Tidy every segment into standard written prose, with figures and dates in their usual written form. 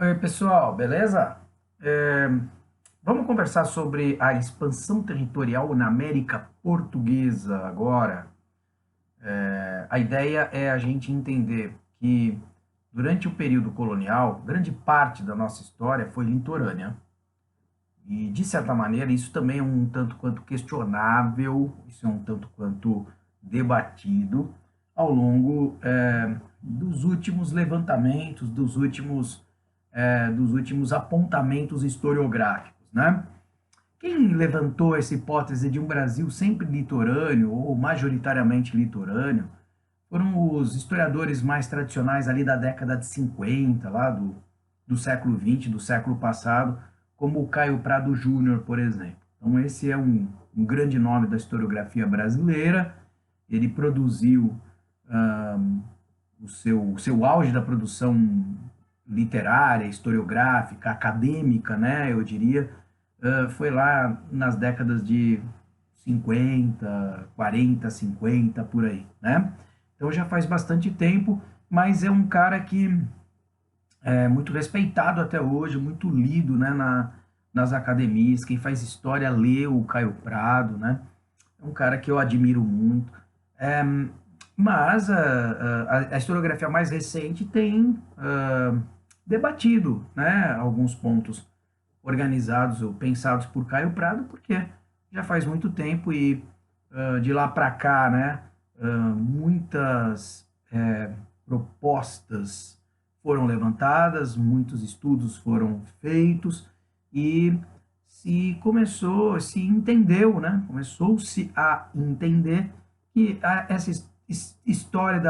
Oi, pessoal, beleza? É, Vamos conversar sobre a expansão territorial na América Portuguesa agora. A ideia é a gente entender que durante o período colonial, grande parte da nossa história foi litorânea. E, de certa maneira, isso também é um tanto quanto questionável, isso é um tanto quanto debatido ao longo dos últimos levantamentos, dos últimos apontamentos historiográficos, né? Quem levantou essa hipótese de um Brasil sempre litorâneo, ou majoritariamente litorâneo, foram os historiadores mais tradicionais ali da década de 50, lá do século XX, do século passado, como o Caio Prado Júnior, por exemplo. Então, esse é um grande nome da historiografia brasileira. Ele produziu o seu auge da produção literária, historiográfica, acadêmica, né, eu diria, foi lá nas décadas de 50, 40, 50, por aí, né? Então já faz bastante tempo, mas é um cara que é muito respeitado até hoje, muito lido, né, nas academias. Quem faz história lê o Caio Prado, né? É um cara que eu admiro muito. É, mas a historiografia mais recente tem debatido, né, alguns pontos organizados ou pensados por Caio Prado, porque já faz muito tempo e de lá para cá, né, muitas propostas foram levantadas, muitos estudos foram feitos e se entendeu, né? Começou-se a entender que essa história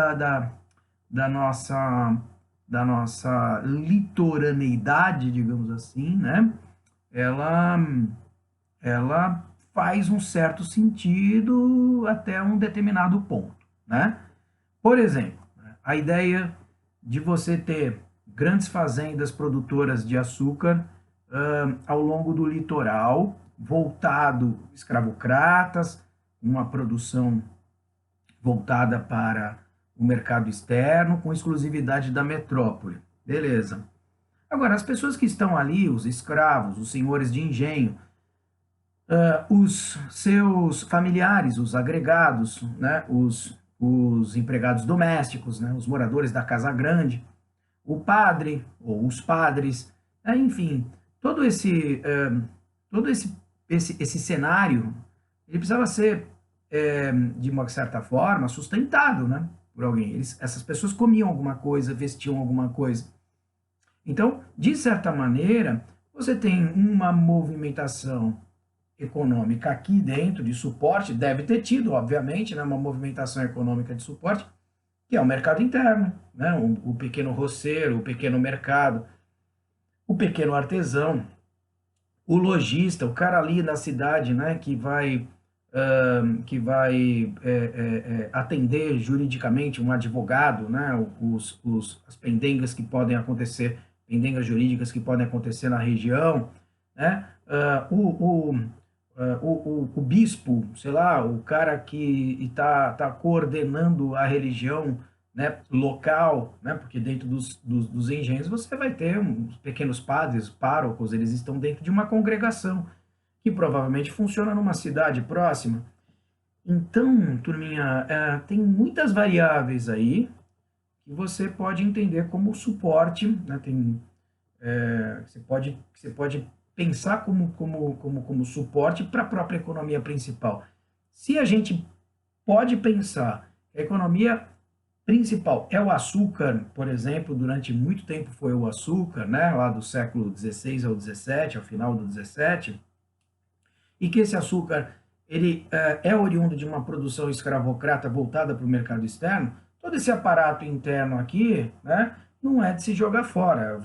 da nossa da nossa litoraneidade, digamos assim, né? Ela ela faz um certo sentido até um determinado ponto, né? Por exemplo, a ideia de você ter grandes fazendas produtoras de açúcar ao longo do litoral, voltado escravocratas, uma produção voltada para o mercado externo, com exclusividade da metrópole. Beleza. Agora, as pessoas que estão ali, os escravos, os senhores de engenho, os seus familiares, os agregados, né, os empregados domésticos, né, os moradores da casa grande, o padre ou os padres, enfim, todo esse cenário, ele precisava ser, de uma certa forma, sustentado, né, por alguém. Essas pessoas comiam alguma coisa, vestiam alguma coisa. Então, de certa maneira, você tem uma movimentação econômica aqui dentro de suporte, deve ter tido, obviamente, né, uma movimentação econômica de suporte, que é o mercado interno, né, o pequeno roceiro, o pequeno mercado, o pequeno artesão, o lojista, o cara ali na cidade, né, que vai atender juridicamente um advogado, né, as pendengas que podem acontecer, pendengas jurídicas que podem acontecer na região, né, o bispo, sei lá, o cara que está coordenando a religião, né, local, né, porque dentro dos engenhos você vai ter uns pequenos padres, párocos, eles estão dentro de uma congregação que provavelmente funciona numa cidade próxima. Então, turminha, tem muitas variáveis aí que você pode entender como suporte, né? Você pode pensar como suporte para a própria economia principal. Se a gente pode pensar que a economia principal é o açúcar, por exemplo, durante muito tempo foi o açúcar, né, lá do século XVI ao XVII, ao final do XVII, e que esse açúcar ele é oriundo de uma produção escravocrata voltada para o mercado externo, todo esse aparato interno aqui, né, não é de se jogar fora. A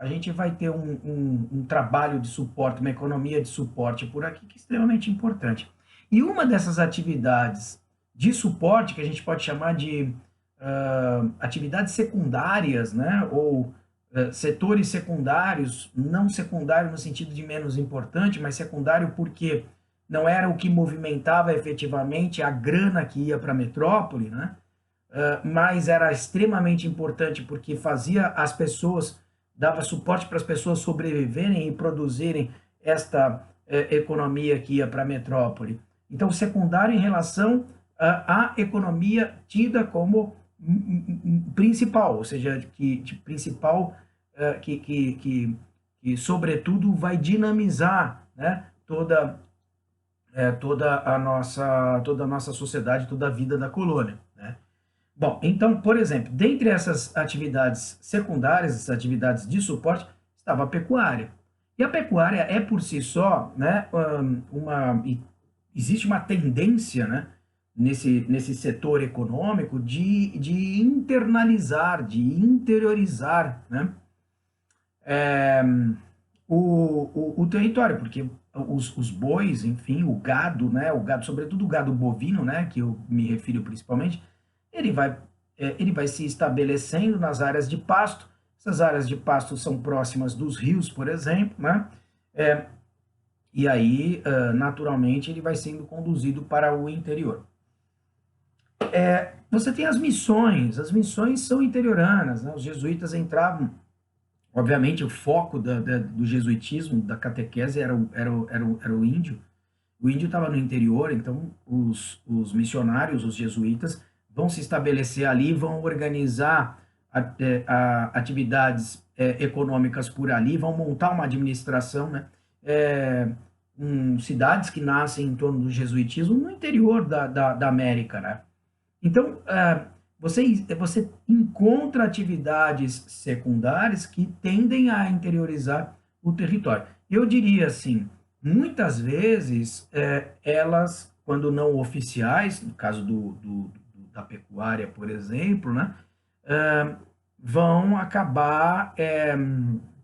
gente vai ter um trabalho de suporte, uma economia de suporte por aqui que é extremamente importante. E uma dessas atividades de suporte, que a gente pode chamar de atividades secundárias, né, ou setores secundários, não secundário no sentido de menos importante, mas secundário porque não era o que movimentava efetivamente a grana que ia para a metrópole, né? Mas era extremamente importante porque fazia as pessoas dava suporte para as pessoas sobreviverem e produzirem esta economia que ia para a metrópole. Então, secundário em relação à economia tida como principal, ou seja, que principal, que sobretudo vai dinamizar, né, toda a nossa sociedade, toda a vida da colônia, né? Bom, então, por exemplo, dentre essas atividades secundárias, essas atividades de suporte, estava a pecuária. E a pecuária é por si só, né, existe uma tendência, né, nesse setor econômico de internalizar, de interiorizar, né, é, o território, porque os bois, enfim, o gado, sobretudo o gado bovino, né, que eu me refiro principalmente, ele vai, ele vai se estabelecendo nas áreas de pasto. Essas áreas de pasto são próximas dos rios, por exemplo, né? É, e aí, naturalmente, ele vai sendo conduzido para o interior. Você tem as missões são interioranas, né? Os jesuítas entravam, obviamente, o foco do jesuitismo, da catequese, era o índio. O índio estava no interior, então os missionários, os jesuítas, vão se estabelecer ali, vão organizar atividades econômicas por ali, vão montar uma administração, né? Cidades que nascem em torno do jesuitismo no interior da América, né? Então, você encontra atividades secundárias que tendem a interiorizar o território. Eu diria assim, muitas vezes, elas, quando não oficiais, no caso da pecuária, por exemplo, né, vão acabar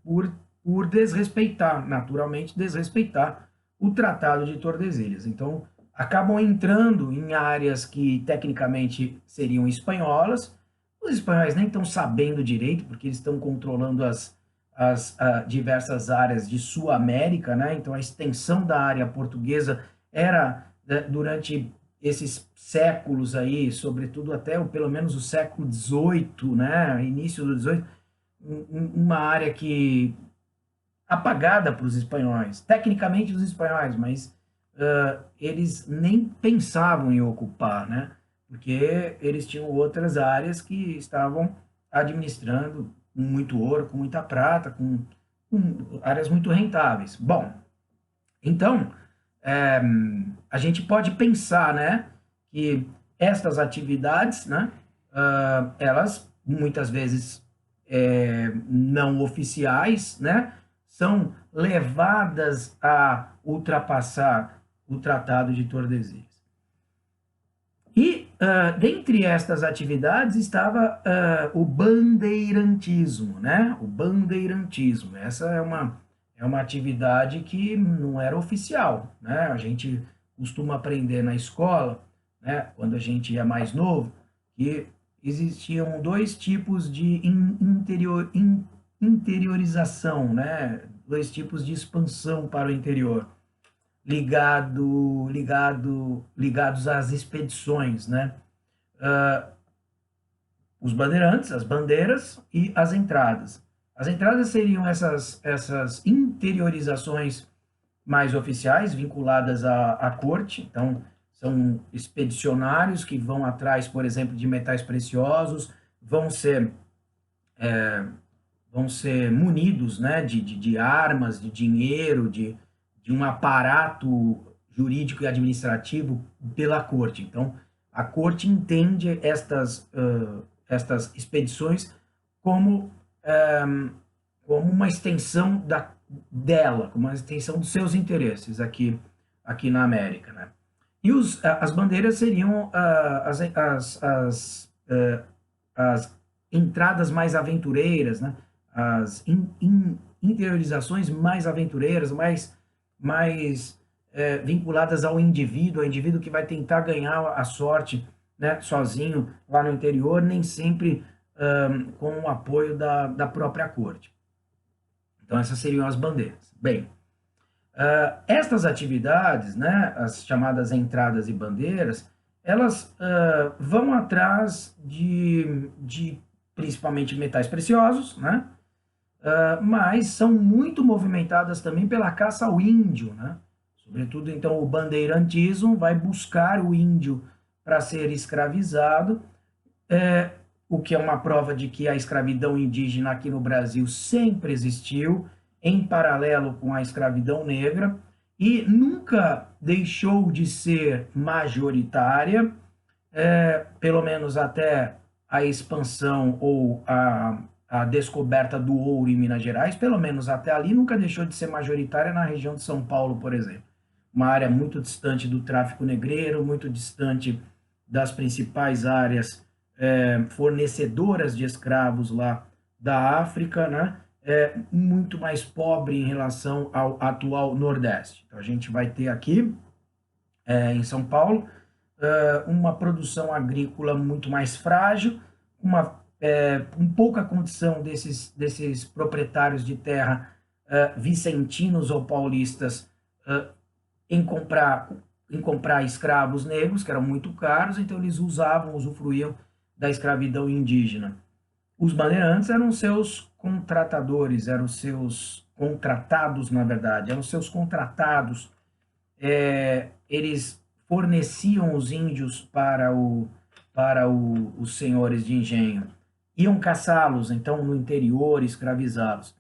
por, por desrespeitar, naturalmente, desrespeitar o Tratado de Tordesilhas. Então, acabam entrando em áreas que tecnicamente seriam espanholas. Os espanhóis nem estão sabendo direito, porque eles estão controlando as diversas áreas de Sul América, né? Então, a extensão da área portuguesa era, durante esses séculos aí, sobretudo até pelo menos o século XVIII, né? Início do XVIII, uma área que apagada para os espanhóis, tecnicamente os espanhóis, mas eles nem pensavam em ocupar, né? Porque eles tinham outras áreas que estavam administrando com muito ouro, com muita prata, com áreas muito rentáveis. Bom, então, é, a gente pode pensar, né, que estas atividades, né, elas muitas vezes não oficiais, né, são levadas a ultrapassar o Tratado de Tordesilhas. E dentre estas atividades estava o bandeirantismo, né? O bandeirantismo. Essa é uma atividade que não era oficial, né? A gente costuma aprender na escola, né? Quando a gente é mais novo, que existiam dois tipos de interiorização, né? Dois tipos de expansão para o interior ligados às expedições, né? Os bandeirantes, as bandeiras e as entradas. As entradas seriam essas interiorizações mais oficiais, vinculadas à corte. Então, são expedicionários que vão atrás, por exemplo, de metais preciosos, vão ser, vão ser munidos, né, de armas, de dinheiro, de um aparato jurídico e administrativo pela corte. Então, a corte entende estas expedições como, como uma extensão dela, como uma extensão dos seus interesses aqui na América, né? E as bandeiras seriam as entradas mais aventureiras, né? As interiorizações mais aventureiras, mais vinculadas ao indivíduo que vai tentar ganhar a sorte, né, sozinho lá no interior, nem sempre com o apoio da própria corte. Então, essas seriam as bandeiras. Bem, estas atividades, né, as chamadas entradas e bandeiras, elas vão atrás de principalmente metais preciosos, né, mas são muito movimentadas também pela caça ao índio, né? Sobretudo, então, o bandeirantismo vai buscar o índio para ser escravizado, é, o que é uma prova de que a escravidão indígena aqui no Brasil sempre existiu, em paralelo com a escravidão negra, e nunca deixou de ser majoritária, pelo menos até a expansão ou a descoberta do ouro em Minas Gerais, pelo menos até ali, nunca deixou de ser majoritária na região de São Paulo, por exemplo. Uma área muito distante do tráfico negreiro, muito distante das principais áreas fornecedoras de escravos lá da África, né? Muito mais pobre em relação ao atual Nordeste. Então, a gente vai ter aqui, em São Paulo, uma produção agrícola muito mais frágil, com pouca condição desses proprietários de terra vicentinos ou paulistas em comprar escravos negros, que eram muito caros, então eles usufruíam da escravidão indígena. Os bandeirantes eram seus contratadores, eram seus contratados, na verdade, eram seus contratados. Eles forneciam os índios para os senhores de engenho. Iam caçá-los, então, no interior, escravizá-los.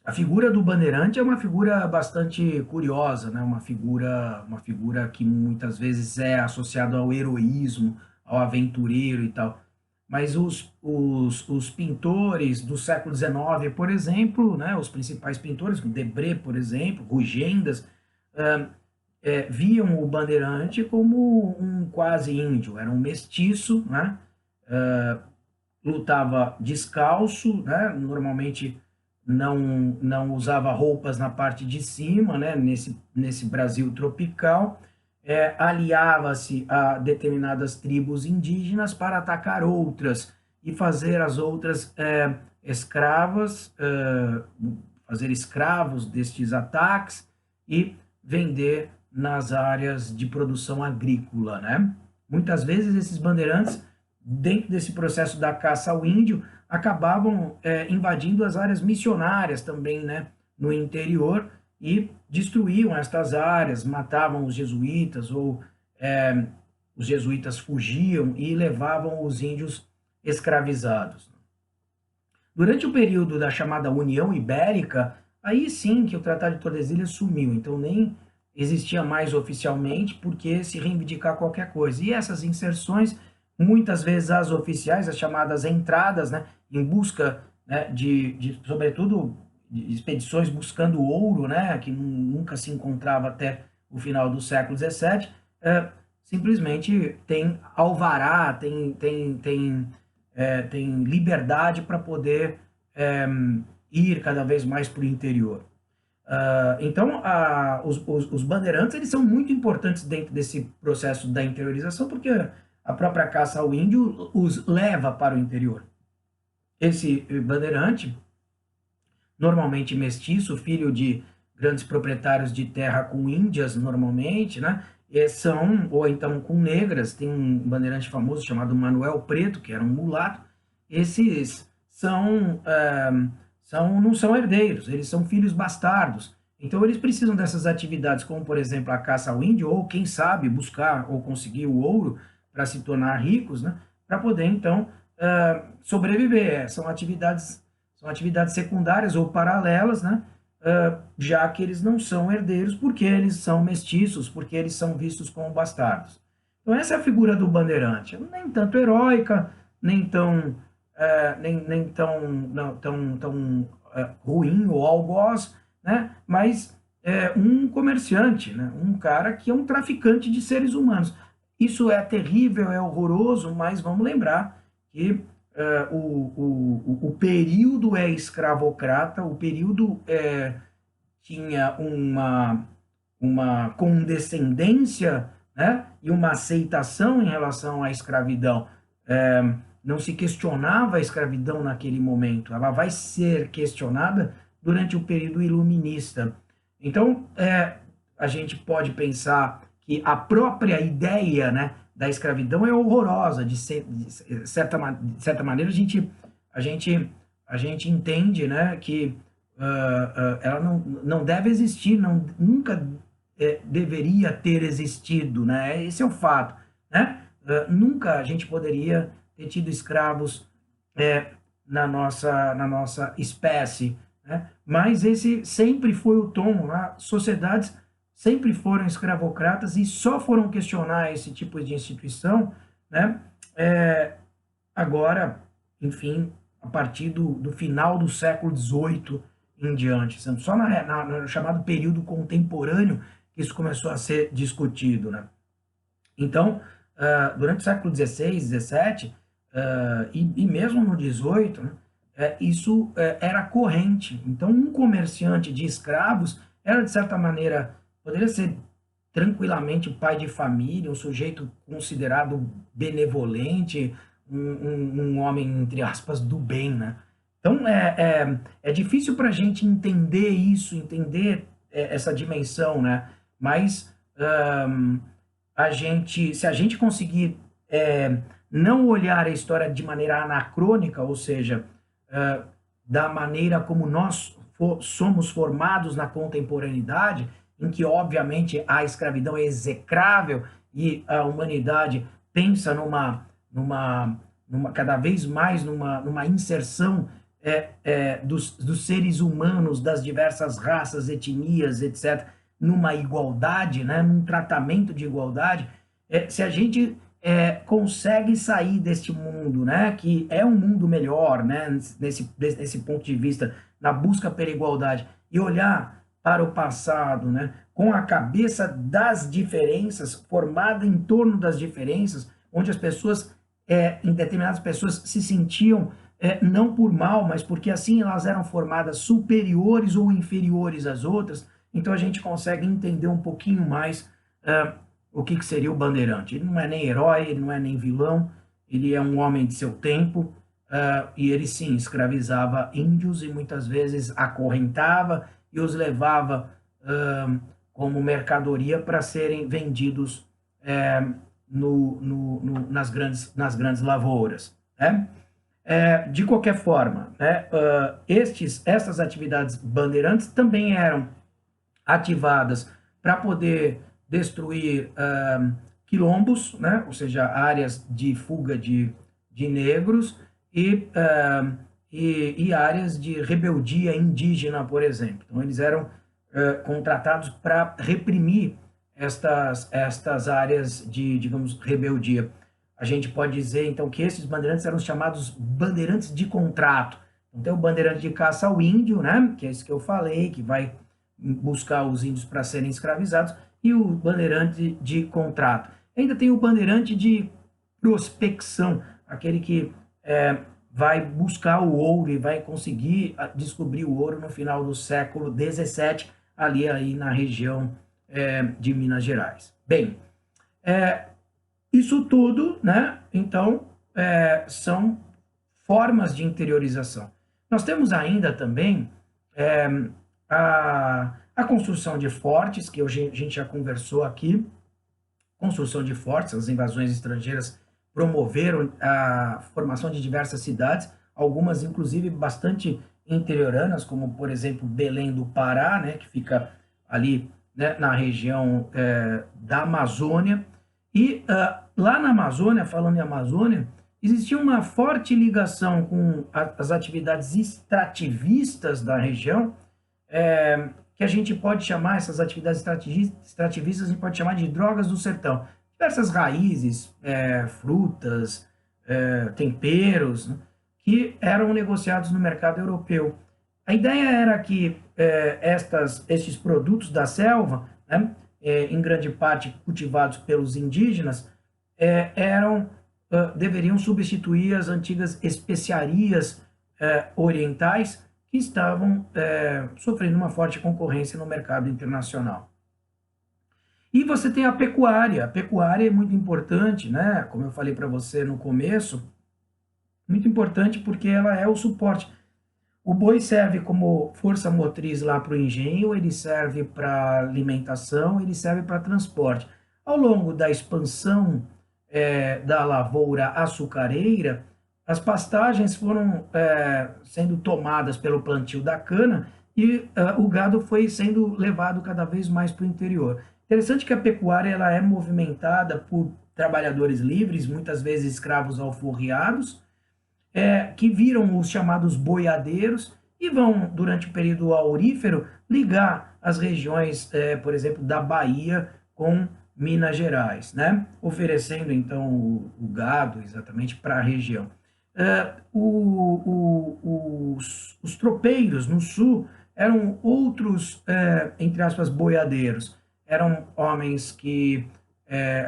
A figura do bandeirante é uma figura bastante curiosa, né? Uma figura que muitas vezes é associada ao heroísmo, ao aventureiro e tal. Mas os pintores do século XIX, por exemplo, né? Os principais pintores, Debré, por exemplo, Rugendas, viam o bandeirante como um quase índio, era um mestiço, né? Lutava descalço, né? Normalmente não usava roupas na parte de cima, né? Nesse Brasil tropical, aliava-se a determinadas tribos indígenas para atacar outras e fazer as outras fazer escravos destes ataques e vender nas áreas de produção agrícola, né? Muitas vezes esses bandeirantes, dentro desse processo da caça ao índio, acabavam invadindo as áreas missionárias também, né, no interior, e destruíam estas áreas, matavam os jesuítas, ou os jesuítas fugiam e levavam os índios escravizados. Durante o período da chamada União Ibérica, aí sim que o Tratado de Tordesilhas sumiu, então nem existia mais oficialmente, porque se reivindicar qualquer coisa. E essas inserções, muitas vezes as oficiais, as chamadas entradas, né, em busca, né, sobretudo, de expedições buscando ouro, né, que nunca se encontrava até o final do século XVII, simplesmente tem alvará, tem liberdade para poder ir cada vez mais para o interior. Então, os bandeirantes, eles são muito importantes dentro desse processo da interiorização, porque a própria caça ao índio os leva para o interior. Esse bandeirante, normalmente mestiço, filho de grandes proprietários de terra com índias, normalmente, né? Ou então com negras, tem um bandeirante famoso chamado Manuel Preto, que era um mulato. Esses não são herdeiros, eles são filhos bastardos. Então, eles precisam dessas atividades, como, por exemplo, a caça ao índio, ou, quem sabe, buscar ou conseguir o ouro para se tornar ricos, né? Para poder, então, sobreviver. São atividades secundárias ou paralelas, né? Já que eles não são herdeiros, porque eles são mestiços, porque eles são vistos como bastardos. Então, essa é a figura do bandeirante. Nem tanto heróica, nem tão ruim ou algoz, né? Mas um comerciante, né? Um cara que é um traficante de seres humanos. Isso é terrível, é horroroso, mas vamos lembrar que o período é escravocrata, o período tinha uma condescendência, né? E uma aceitação em relação à escravidão. Não se questionava a escravidão naquele momento, ela vai ser questionada durante o período iluminista. Então, a gente pode pensar que a própria ideia, né, da escravidão é horrorosa, de certa maneira a gente a gente entende, né, que ela não deve existir, nunca deveria ter existido, né? Esse é o fato, né? Nunca a gente poderia ter tido escravos na nossa espécie, né? Mas esse sempre foi o tom, né? Sociedades sempre foram escravocratas e só foram questionar esse tipo de instituição, né? É, agora, enfim, a partir do final do século XVIII em diante, só no chamado período contemporâneo que isso começou a ser discutido, né? Então, durante o século XVI, XVII, e mesmo no XVIII, né, isso era corrente. Então, um comerciante de escravos era, de certa maneira, poderia ser tranquilamente pai de família, um sujeito considerado benevolente, um homem, entre aspas, do bem, né? Então, é difícil para a gente entender isso, entender essa dimensão, né? Mas se a gente conseguir não olhar a história de maneira anacrônica, ou seja, da maneira como nós somos formados na contemporaneidade, em que, obviamente, a escravidão é execrável e a humanidade pensa cada vez mais numa inserção dos seres humanos, das diversas raças, etnias, etc., numa igualdade, né, num tratamento de igualdade, se a gente consegue sair deste mundo, né, que é um mundo melhor, né, nesse ponto de vista, na busca pela igualdade, e olhar para o passado, né, com a cabeça das diferenças, formada em torno das diferenças, onde as pessoas, em determinadas pessoas, se sentiam não por mal, mas porque assim elas eram formadas superiores ou inferiores às outras. Então a gente consegue entender um pouquinho mais o que seria o Bandeirante. Ele não é nem herói, ele não é nem vilão, ele é um homem de seu tempo, e ele sim escravizava índios e muitas vezes acorrentava e os levava como mercadoria para serem vendidos nas grandes lavouras, né? De qualquer forma, né, essas atividades bandeirantes também eram ativadas para poder destruir quilombos, né, ou seja, áreas de fuga de negros e áreas de rebeldia indígena, por exemplo. Então, eles eram contratados para reprimir estas áreas de, digamos, rebeldia. A gente pode dizer, então, que esses bandeirantes eram os chamados bandeirantes de contrato. Então, tem o bandeirante de caça ao índio, né, que é isso que eu falei, que vai buscar os índios para serem escravizados, e o bandeirante de contrato. Ainda tem o bandeirante de prospecção, aquele que vai buscar o ouro e vai conseguir descobrir o ouro no final do século XVII, ali aí na região de Minas Gerais. Bem, isso tudo, né, então, são formas de interiorização. Nós temos ainda também a construção de fortes, que a gente já conversou aqui. Construção de fortes, as invasões estrangeiras promoveram a formação de diversas cidades, algumas inclusive bastante interioranas, como por exemplo Belém do Pará, né, que fica ali, né, na região da Amazônia. E lá na Amazônia, falando em Amazônia, existia uma forte ligação com as atividades extrativistas da região, que a gente pode chamar, essas atividades extrativistas, a gente pode chamar de drogas do sertão. Diversas raízes, frutas, temperos, né, que eram negociados no mercado europeu. A ideia era que estes produtos da selva, né, em grande parte cultivados pelos indígenas, deveriam substituir as antigas especiarias orientais, que estavam sofrendo uma forte concorrência no mercado internacional. E você tem a pecuária. A pecuária é muito importante, né? Como eu falei para você no começo, muito importante porque ela é o suporte. O boi serve como força motriz lá para o engenho, ele serve para alimentação, ele serve para transporte. Ao longo da expansão da lavoura açucareira, as pastagens foram sendo tomadas pelo plantio da cana e o gado foi sendo levado cada vez mais para o interior. Interessante que a pecuária ela é movimentada por trabalhadores livres, muitas vezes escravos alforriados, que viram os chamados boiadeiros e vão, durante o período aurífero, ligar as regiões, por exemplo, da Bahia com Minas Gerais, né? Oferecendo, então, o gado exatamente para a região. Os tropeiros no sul eram outros, entre aspas, boiadeiros. Eram homens que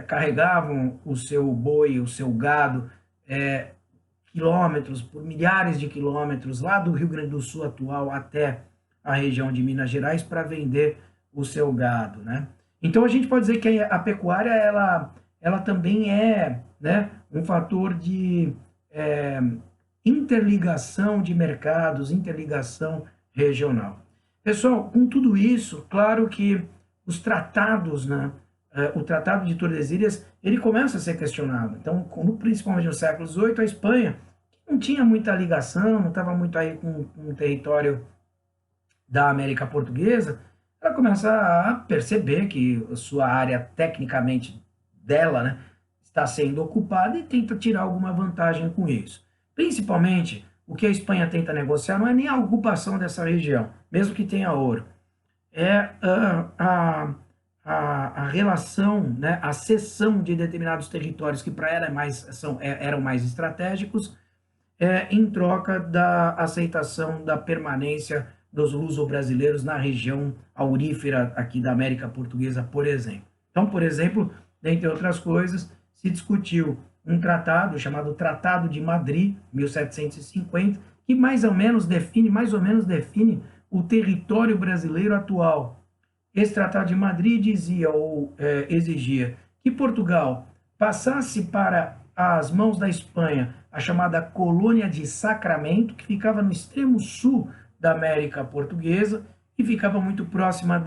carregavam o seu boi, o seu gado, quilômetros, por milhares de quilômetros, lá do Rio Grande do Sul atual até a região de Minas Gerais para vender o seu gado, né? Então a gente pode dizer que a pecuária ela também é, né, um fator de interligação de mercados, interligação regional. Pessoal, com tudo isso, claro que os tratados, né, o Tratado de Tordesilhas, ele começa a ser questionado. Então, principalmente no século XVIII, a Espanha não tinha muita ligação, não estava muito aí com o território da América Portuguesa, ela começa a perceber que a sua área, tecnicamente, dela, né, está sendo ocupada e tenta tirar alguma vantagem com isso. Principalmente, o que a Espanha tenta negociar não é nem a ocupação dessa região, mesmo que tenha ouro, é a relação, né, a cessão de determinados territórios que para ela eram mais estratégicos, em troca da aceitação da permanência dos luso-brasileiros na região aurífera aqui da América Portuguesa, por exemplo. Então, por exemplo, dentre outras coisas, se discutiu um tratado chamado Tratado de Madrid, 1750, que mais ou menos define o território brasileiro atual. Esse Tratado de Madrid dizia ou exigia que Portugal passasse para as mãos da Espanha a chamada Colônia de Sacramento, que ficava no extremo sul da América Portuguesa e ficava muito próxima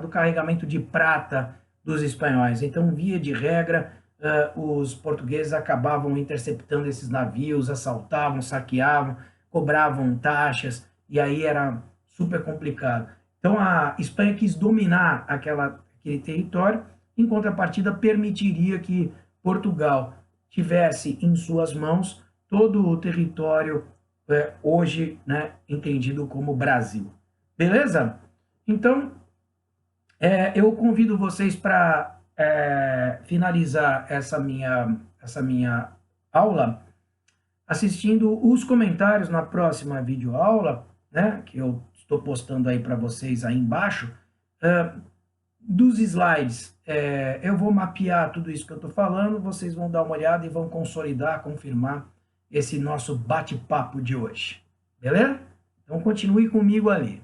do carregamento de prata dos espanhóis. Então, via de regra, os portugueses acabavam interceptando esses navios, assaltavam, saqueavam, cobravam taxas, e aí era super complicado. Então, a Espanha quis dominar aquele território, em contrapartida, permitiria que Portugal tivesse em suas mãos todo o território hoje, né, entendido como Brasil. Beleza? Então, eu convido vocês para finalizar essa minha aula assistindo os comentários na próxima videoaula, né, que eu estou postando aí para vocês aí embaixo, dos slides. Eu vou mapear tudo isso que eu estou falando, vocês vão dar uma olhada e vão consolidar, confirmar esse nosso bate-papo de hoje. Beleza? Então continue comigo ali.